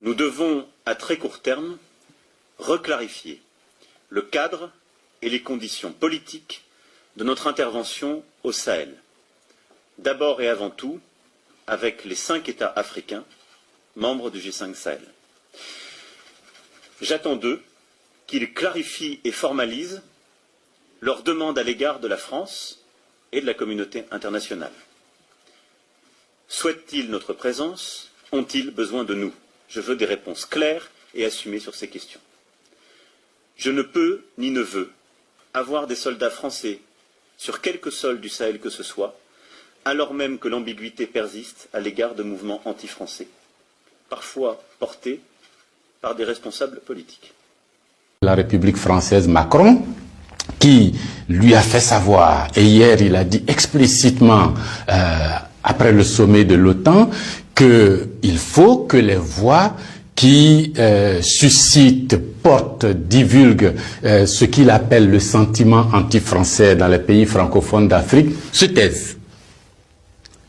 Nous devons, à très court terme, reclarifier le cadre et les conditions politiques de notre intervention au Sahel. D'abord et avant tout, avec les 5 États africains, membres du G5 Sahel. J'attends d'eux qu'ils clarifient et formalisent leurs demandes à l'égard de la France et de la communauté internationale. Souhaitent-ils notre présence? Ont-ils besoin de nous? Je veux des réponses claires et assumées sur ces questions. Je ne peux ni ne veux avoir des soldats français sur quelque sol du Sahel que ce soit, alors même que l'ambiguïté persiste à l'égard de mouvements anti-français, parfois portés par des responsables politiques. La République française Macron, qui lui a fait savoir, et hier il a dit explicitement, après le sommet de l'OTAN, qu'il faut que les voix qui suscitent, portent, divulguent ce qu'il appelle le sentiment anti-français dans les pays francophones d'Afrique se taisent.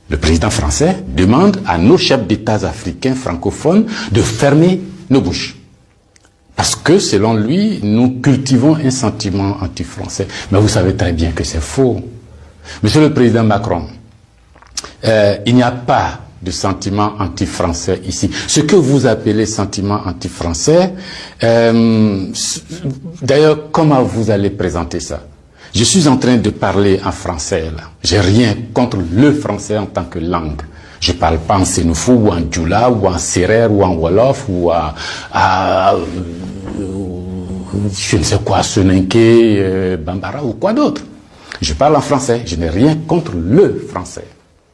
Le président français demande à nos chefs d'État africains francophones de fermer nos bouches. Parce que, selon lui, nous cultivons un sentiment anti-français. Mais vous savez très bien que c'est faux. Monsieur le Président Macron, il n'y a pas de sentiment anti-français ici. Ce que vous appelez sentiment anti-français, d'ailleurs, comment vous allez présenter ça? Je suis en train de parler en français, là. J'ai rien contre le français en tant que langue. Je parle pas en sénoufou, ou en djoula, ou en sérère, ou en wolof, ou je ne sais quoi, soninké, bambara, ou quoi d'autre. Je parle en français. Je n'ai rien contre le français.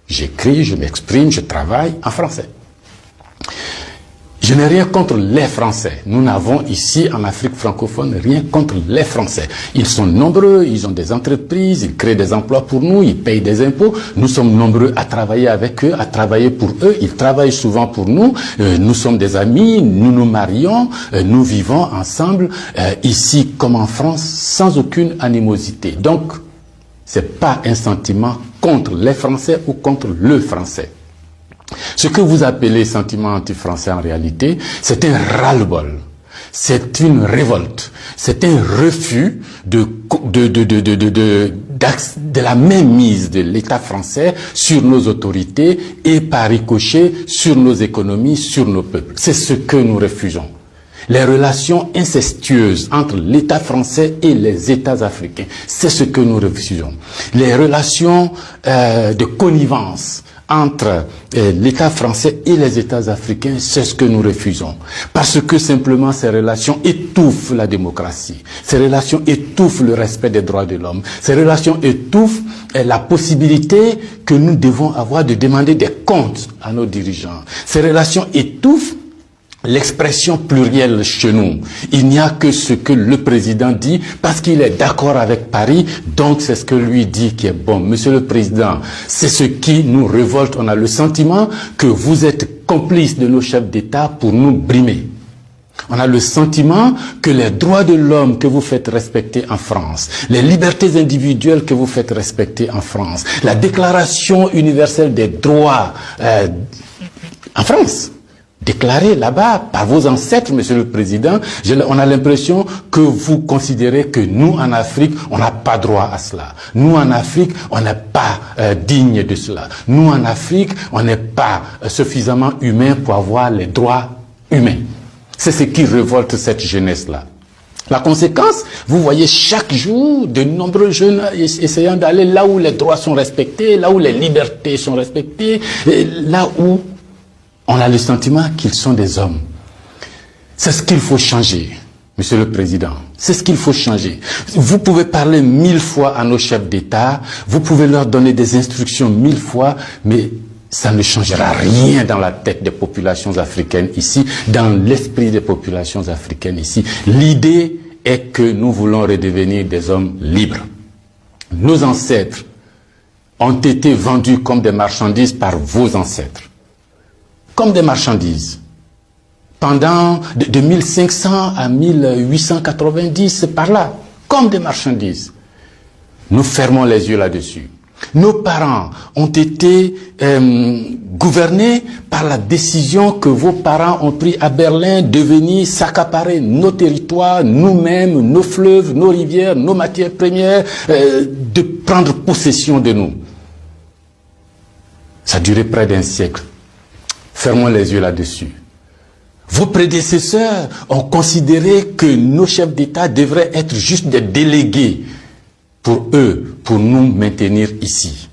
J'écris, je m'exprime, je travaille en français. Je n'ai rien contre les Français. Nous n'avons ici, en Afrique francophone, rien contre les Français. Ils sont nombreux, ils ont des entreprises, ils créent des emplois pour nous, ils payent des impôts. Nous sommes nombreux à travailler avec eux, à travailler pour eux. Ils travaillent souvent pour nous. Nous sommes des amis, nous nous marions, nous vivons ensemble, ici comme en France, sans aucune animosité. Donc, c'est pas un sentiment contre les Français ou contre le Français. Ce que vous appelez sentiment anti-français en réalité, c'est un ras-le-bol, c'est une révolte, c'est un refus de la mainmise de l'État français sur nos autorités et par ricochet sur nos économies, sur nos peuples. C'est ce que nous refusons. Les relations incestueuses entre l'État français et les États africains, c'est ce que nous refusons. Les relations de connivence entre l'État français et les États africains, c'est ce que nous refusons. Parce que simplement ces relations étouffent la démocratie. Ces relations étouffent le respect des droits de l'homme. Ces relations étouffent la possibilité que nous devons avoir de demander des comptes à nos dirigeants. Ces relations étouffent l'expression plurielle chez nous. Il n'y a que ce que le président dit parce qu'il est d'accord avec Paris, donc c'est ce que lui dit qui est bon. Monsieur le Président, c'est ce qui nous révolte. On a le sentiment que vous êtes complice de nos chefs d'État pour nous brimer. On a le sentiment que les droits de l'homme que vous faites respecter en France, les libertés individuelles que vous faites respecter en France, la déclaration universelle des droits en France, déclaré là-bas par vos ancêtres, Monsieur le Président, on a l'impression que vous considérez que nous, en Afrique, on n'a pas droit à cela. Nous, en Afrique, on n'est pas digne de cela. Nous, en Afrique, on n'est pas suffisamment humain pour avoir les droits humains. C'est ce qui révolte cette jeunesse-là. La conséquence, vous voyez chaque jour de nombreux jeunes essayant d'aller là où les droits sont respectés, là où les libertés sont respectées, là où on a le sentiment qu'ils sont des hommes. C'est ce qu'il faut changer, Monsieur le Président. C'est ce qu'il faut changer. Vous pouvez parler 1000 fois à nos chefs d'État, vous pouvez leur donner des instructions 1000 fois, mais ça ne changera rien dans la tête des populations africaines ici, dans l'esprit des populations africaines ici. L'idée est que nous voulons redevenir des hommes libres. Nos ancêtres ont été vendus comme des marchandises par vos ancêtres. Comme des marchandises. Pendant de 1500 à 1890, c'est par là, comme des marchandises. Nous fermons les yeux là-dessus. Nos parents ont été gouvernés par la décision que vos parents ont prise à Berlin de venir s'accaparer nos territoires, nous-mêmes, nos fleuves, nos rivières, nos matières premières, de prendre possession de nous. Ça a duré près d'un siècle. Fermons les yeux là-dessus. Vos prédécesseurs ont considéré que nos chefs d'État devraient être juste des délégués pour eux, pour nous maintenir ici.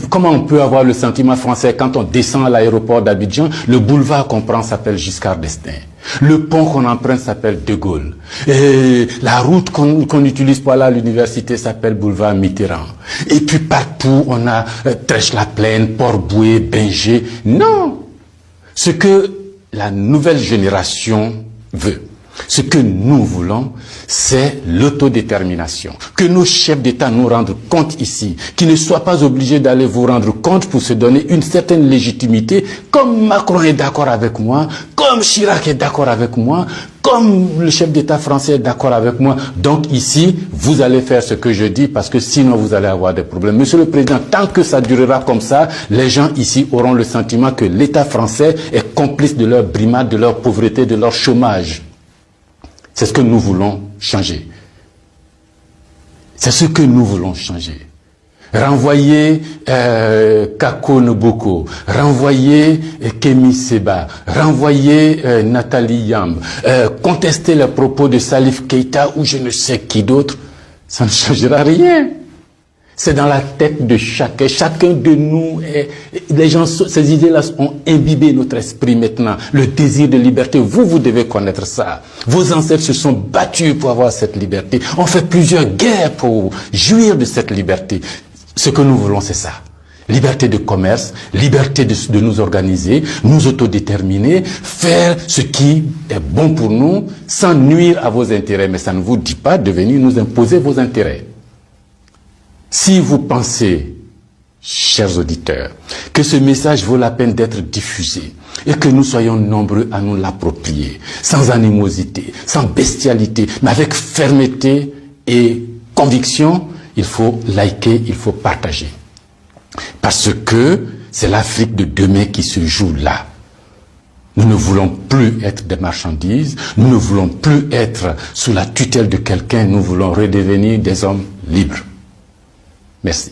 Comment on peut avoir le sentiment français quand on descend à l'aéroport d'Abidjan, le boulevard qu'on prend s'appelle Giscard d'Estaing. Le pont qu'on emprunte s'appelle De Gaulle. Et la route qu'on utilise pour aller à l'université s'appelle boulevard Mitterrand. Et puis partout, on a Trèche-la-Plaine, Port-Bouët, Binger. Non! Ce que la nouvelle génération veut, ce que nous voulons, c'est l'autodétermination. Que nos chefs d'État nous rendent compte ici, qu'ils ne soient pas obligés d'aller vous rendre compte pour se donner une certaine légitimité, comme Macron est d'accord avec moi, comme Chirac est d'accord avec moi, comme le chef d'État français est d'accord avec moi. Donc ici, vous allez faire ce que je dis, parce que sinon vous allez avoir des problèmes. Monsieur le Président, tant que ça durera comme ça, les gens ici auront le sentiment que l'État français est complice de leur brimade, de leur pauvreté, de leur chômage. C'est ce que nous voulons changer. C'est ce que nous voulons changer. Renvoyer Kako Noboko, renvoyer Kémy Séba, renvoyer Nathalie Yamb, contester les propos de Salif Keïta ou je ne sais qui d'autre, ça ne changera rien. C'est dans la tête de chacun de nous. Les gens, ces idées-là ont imbibé notre esprit maintenant. Le désir de liberté, vous devez connaître ça. Vos ancêtres se sont battus pour avoir cette liberté. On fait plusieurs guerres pour jouir de cette liberté. Ce que nous voulons, c'est ça. Liberté de commerce, liberté de nous organiser, nous autodéterminer, faire ce qui est bon pour nous, sans nuire à vos intérêts. Mais ça ne vous dit pas de venir nous imposer vos intérêts. Si vous pensez, chers auditeurs, que ce message vaut la peine d'être diffusé et que nous soyons nombreux à nous l'approprier, sans animosité, sans bestialité, mais avec fermeté et conviction, il faut liker, il faut partager. Parce que c'est l'Afrique de demain qui se joue là. Nous ne voulons plus être des marchandises, nous ne voulons plus être sous la tutelle de quelqu'un, nous voulons redevenir des hommes libres. Merci.